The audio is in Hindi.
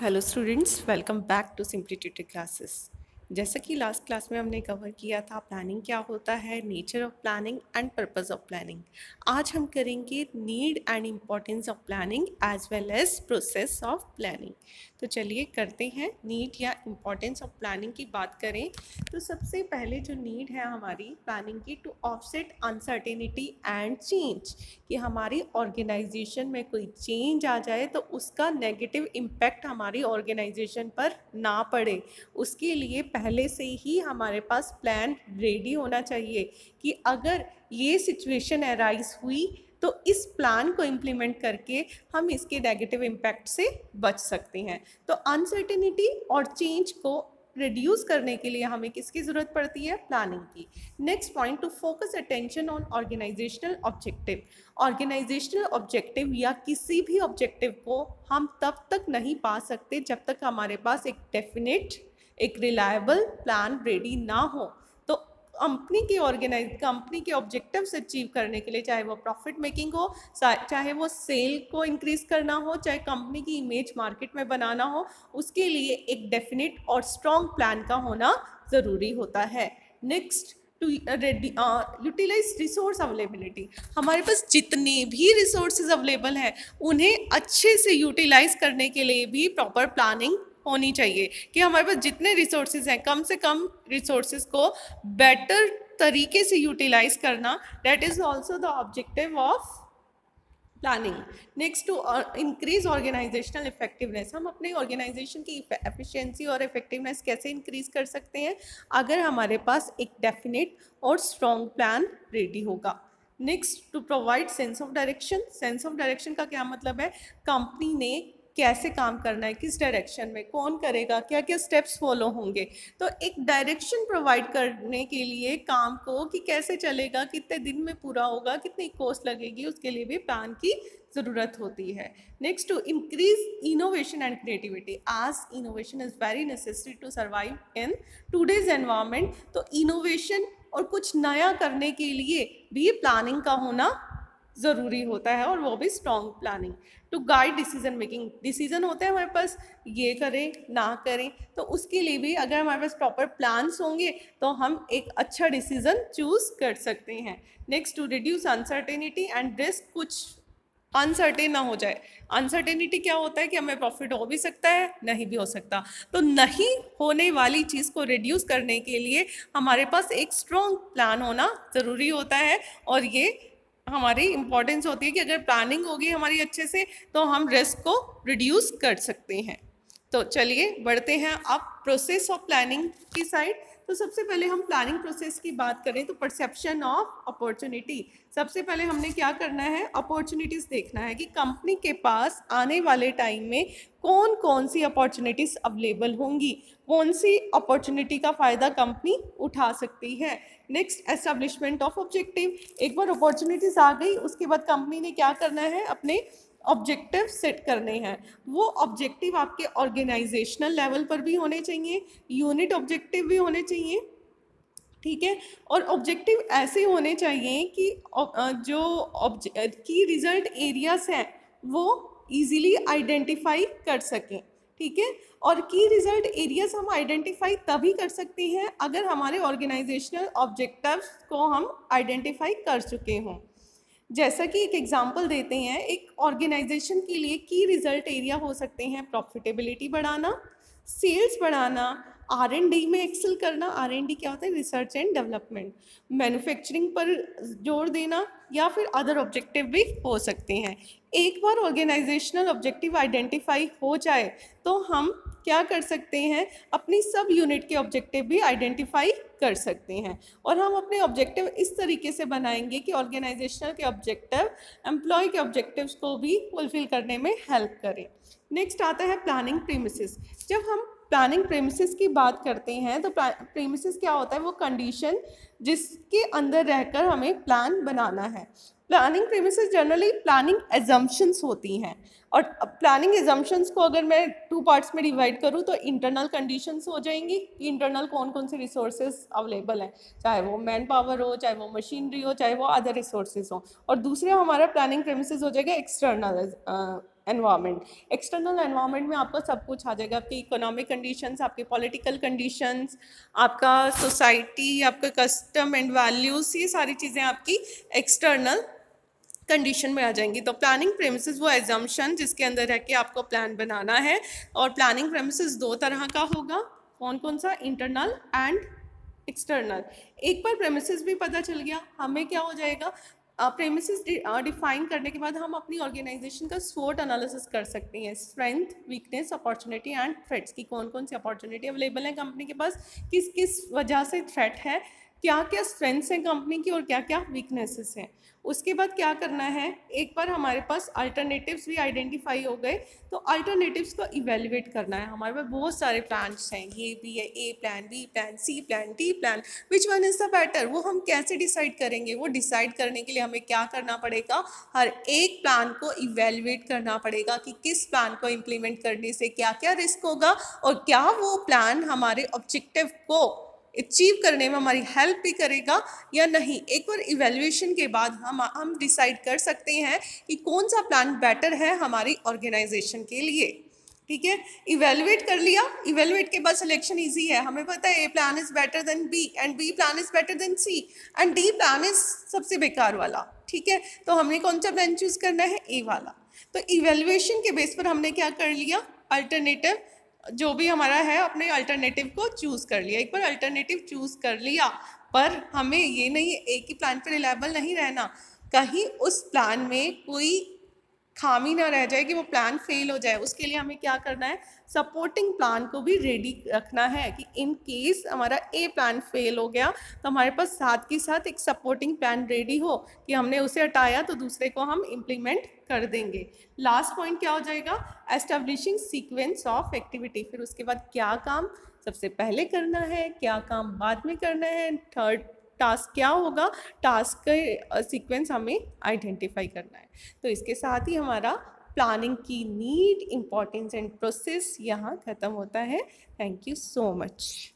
Hello students, welcome back to simply tutor classes. जैसा कि लास्ट क्लास में हमने कवर किया था प्लानिंग क्या होता है, nature of planning and purpose of planning. आज हम करेंगे need and importance of planning as well as process of planning. तो चलिए करते हैं नीड या इम्पोर्टेंस ऑफ प्लानिंग की बात करें तो सबसे पहले जो नीड है हमारी प्लानिंग की, to offset uncertainty and change, कि हमारी ऑर्गेनाइजेशन में कोई चेंज आ जाए तो उसका नेगेटिव इम्पैक्ट हमारी ऑर्गेनाइजेशन पर ना पड़े। उसके लिए पहले से ही हमारे पास प्लान रेडी होना चाहिए कि अगर ये सिचुएशन अराइज हुई तो इस प्लान को इम्प्लीमेंट करके हम इसके नेगेटिव इम्पैक्ट से बच सकते हैं। तो अनसर्टेनिटी और चेंज को रिड्यूस करने के लिए हमें किसकी ज़रूरत पड़ती है? प्लानिंग की। Next point, to focus attention on organisational objective. Organisational objective या किसी भी ऑब्जेक्टिव को हम तब तक नहीं पा सकते जब तक हमारे पास एक डेफिनेट, एक रिलायबल प्लान रेडी ना हो। तो कंपनी के ऑब्जेक्टिव्स अचीव करने के लिए, चाहे वो प्रॉफिट मेकिंग हो, चाहे वो सेल को इंक्रीज करना हो, चाहे कंपनी की इमेज मार्केट में बनाना हो, उसके लिए एक डेफिनेट और स्ट्रॉन्ग प्लान का होना ज़रूरी होता है। Next, to utilize resource availability. हमारे पास जितने भी रिसोर्सेज अवेलेबल हैं उन्हें अच्छे से यूटिलाइज करने के लिए भी प्रॉपर प्लानिंग होनी चाहिए कि हमारे पास जितने रिसोर्सेज हैं कम से कम रिसोर्सेज को बेटर तरीके से यूटिलाइज करना, that is also the objective of planning. Next, to increase organizational effectiveness. हम अपने ऑर्गेनाइजेशन की एफिशिएंसी और इफेक्टिवनेस कैसे इंक्रीज कर सकते हैं? अगर हमारे पास एक डेफिनेट और स्ट्रॉन्ग प्लान रेडी होगा। Next, to provide sense of direction. Sense of direction का क्या मतलब है? कंपनी ने कैसे काम करना है, किस डायरेक्शन में, कौन करेगा, क्या क्या स्टेप्स फॉलो होंगे। तो एक डायरेक्शन प्रोवाइड करने के लिए काम को कि कैसे चलेगा, कितने दिन में पूरा होगा, कितनी कॉस्ट लगेगी, उसके लिए भी प्लान की ज़रूरत होती है। Next, to increase innovation and creativity, आज innovation is very necessary to survive in today's environment. तो इनोवेशन और कुछ नया करने के लिए भी प्लानिंग का होना ज़रूरी होता है, और वो भी strong planning. To guide decision making, decision होते हैं हमारे पास, ये करें ना करें, तो उसके लिए भी अगर हमारे पास प्रॉपर प्लान्स होंगे तो हम एक अच्छा डिसीजन चूज कर सकते हैं। Next, to reduce uncertainty and risk, कुछ अनसर्टेन ना हो जाए। अनसर्टेनिटी क्या होता है कि हमें प्रॉफिट हो भी सकता है, नहीं भी हो सकता। तो नहीं होने वाली चीज़ को रिड्यूस करने के लिए हमारे पास एक स्ट्रॉन्ग प्लान होना ज़रूरी होता है, और ये हमारी इम्पोर्टेंस होती है कि अगर प्लानिंग होगी हमारी अच्छे से तो हम रिस्क को रिड्यूस कर सकते हैं। तो चलिए बढ़ते हैं अब प्रोसेस ऑफ प्लानिंग की साइड। तो सबसे पहले हम प्लानिंग प्रोसेस की बात करें तो परसेप्शन ऑफ अपॉर्चुनिटी। सबसे पहले हमने क्या करना है? अपॉर्चुनिटीज़ देखना है कि कंपनी के पास आने वाले टाइम में कौन कौन सी अपॉर्चुनिटीज़ अवेलेबल होंगी, कौन सी अपॉर्चुनिटी का फ़ायदा कंपनी उठा सकती है। Next, establishment of objective. एक बार अपॉर्चुनिटीज़ आ गई उसके बाद कंपनी ने क्या करना है? अपने ऑब्जेक्टिव सेट करने हैं। वो ऑब्जेक्टिव आपके ऑर्गेनाइजेशनल लेवल पर भी होने चाहिए, यूनिट ऑब्जेक्टिव भी होने चाहिए, ठीक है। और ऑब्जेक्टिव ऐसे होने चाहिए कि जो की रिजल्ट एरियाज हैं वो इजीली आइडेंटिफाई कर सकें, ठीक है। और की रिजल्ट एरियाज हम आइडेंटिफाई तभी कर सकते हैं अगर हमारे ऑर्गेनाइजेशनल ऑब्जेक्टिव्स को हम आइडेंटिफाई कर चुके हों। जैसा कि एक एग्जांपल देते हैं, एक ऑर्गेनाइजेशन के लिए की रिजल्ट एरिया हो सकते हैं प्रॉफिटेबिलिटी बढ़ाना, सेल्स बढ़ाना, R&D में एक्सेल करना। R&D क्या होता है? Research and development. मैन्युफैक्चरिंग पर जोर देना, या फिर अदर ऑब्जेक्टिव भी हो सकते हैं। एक बार ऑर्गेनाइजेशनल ऑब्जेक्टिव आइडेंटिफाई हो जाए तो हम क्या कर सकते हैं? अपनी सब यूनिट के ऑब्जेक्टिव भी आइडेंटिफाई कर सकते हैं, और हम अपने ऑब्जेक्टिव इस तरीके से बनाएंगे कि ऑर्गेनाइजेशनल के ऑब्जेक्टिव एम्प्लॉय के ऑब्जेक्टिव्स को भी फुलफिल करने में हेल्प करें। नेक्स्ट आता है प्लानिंग प्रीमिसेस। जब हम प्लानिंग प्रीमिसेस की बात करते हैं तो प्रीमिसेस क्या होता है? वो कंडीशन जिसके अंदर रहकर हमें प्लान बनाना है। Planning premises generally planning assumptions होती हैं, और प्लानिंग एजम्पशंस को अगर मैं 2 पार्ट्स में डिवाइड करूँ तो इंटरनल कंडीशंस हो जाएंगी कि इंटरनल कौन कौन से रिसोर्सेज अवेलेबल हैं, चाहे वो मैन पावर हो, चाहे वो मशीनरी हो, चाहे वो अदर रिसोर्सेज हो। और दूसरा हमारा प्लानिंग प्रीमिसेस हो जाएगा एक्सटर्नल एनवायरनमेंट। एक्सटर्नल एनवायरनमेंट में आपको सब कुछ आ जाएगा, आपकी इकोनॉमिक कंडीशंस, आपके पॉलिटिकल कंडीशंस, आपका सोसाइटी, आपका कस्टम एंड वैल्यूज़, ये सारी चीज़ें आपकी एक्सटर्नल कंडीशन में आ जाएंगी। तो प्लानिंग प्रेमिसेस वो एजम्पशन जिसके अंदर है कि आपको प्लान बनाना है, और प्लानिंग प्रेमिसेस दो तरह का होगा, कौन कौन सा, इंटरनल एंड एक्सटर्नल। एक बार प्रेमिसेस भी पता चल गया, हमें क्या हो जाएगा, प्रेमिसेस डिफाइन करने के बाद हम अपनी ऑर्गेनाइजेशन का स्वॉट एनालिसिस कर सकते हैं, strength, weakness, opportunity and threats की कौन कौन सी अपॉर्चुनिटी अवेलेबल है कंपनी के पास, किस किस वजह से थ्रेट है, क्या क्या स्ट्रेंथ्स हैं कंपनी की और क्या क्या वीकनेसेस हैं। उसके बाद क्या करना है, एक बार हमारे पास अल्टरनेटिव्स भी आइडेंटिफाई हो गए तो अल्टरनेटिव्स को इवेल्युएट करना है। हमारे पास बहुत सारे प्लान्स हैं, ये भी है, A plan, B plan, C plan, D plan, which one is the better, वो हम कैसे डिसाइड करेंगे। वो डिसाइड करने के लिए हमें क्या करना पड़ेगा, हर एक प्लान को इवेल्युएट करना पड़ेगा कि किस प्लान को इम्प्लीमेंट करने से क्या क्या रिस्क होगा और क्या वो प्लान हमारे ऑब्जेक्टिव को अचीव करने में हमारी हेल्प भी करेगा या नहीं। एक बार इवैल्यूएशन के बाद हम डिसाइड कर सकते हैं कि कौन सा प्लान बेटर है हमारी ऑर्गेनाइजेशन के लिए। ठीक है, इवेल्युएट कर लिया, इवेल्युएट के बाद सिलेक्शन इजी है, हमें पता है A plan is better than B and B plan is better than C and D plan is सबसे बेकार वाला। ठीक है, तो हमने कौन सा प्लान चूज करना है, ए वाला। तो इवेल्युएशन के बेस पर हमने क्या कर लिया, अल्टरनेटिव जो भी हमारा है अपने अल्टरनेटिव को चूज कर लिया। एक बार अल्टरनेटिव चूज कर लिया, पर हमें ये नहीं एक ही प्लान पर रिलायबल नहीं रहना, कहीं उस प्लान में कोई खामी ना रह जाए कि वो प्लान फेल हो जाए। उसके लिए हमें क्या करना है, सपोर्टिंग प्लान को भी रेडी रखना है कि इन केस हमारा ए प्लान फेल हो गया तो हमारे पास साथ के साथ एक सपोर्टिंग प्लान रेडी हो कि हमने उसे हटाया तो दूसरे को हम इम्प्लीमेंट कर देंगे। लास्ट पॉइंट क्या हो जाएगा, एस्टेब्लिशिंग सीक्वेंस ऑफ एक्टिविटी। फिर उसके बाद क्या काम सबसे पहले करना है, क्या काम बाद में करना है, थर्ड टास्क क्या होगा, टास्क का सीक्वेंस हमें आइडेंटिफाई करना है। तो इसके साथ ही हमारा प्लानिंग की नीड, इम्पोर्टेंस एंड प्रोसेस यहाँ ख़त्म होता है। Thank you so much.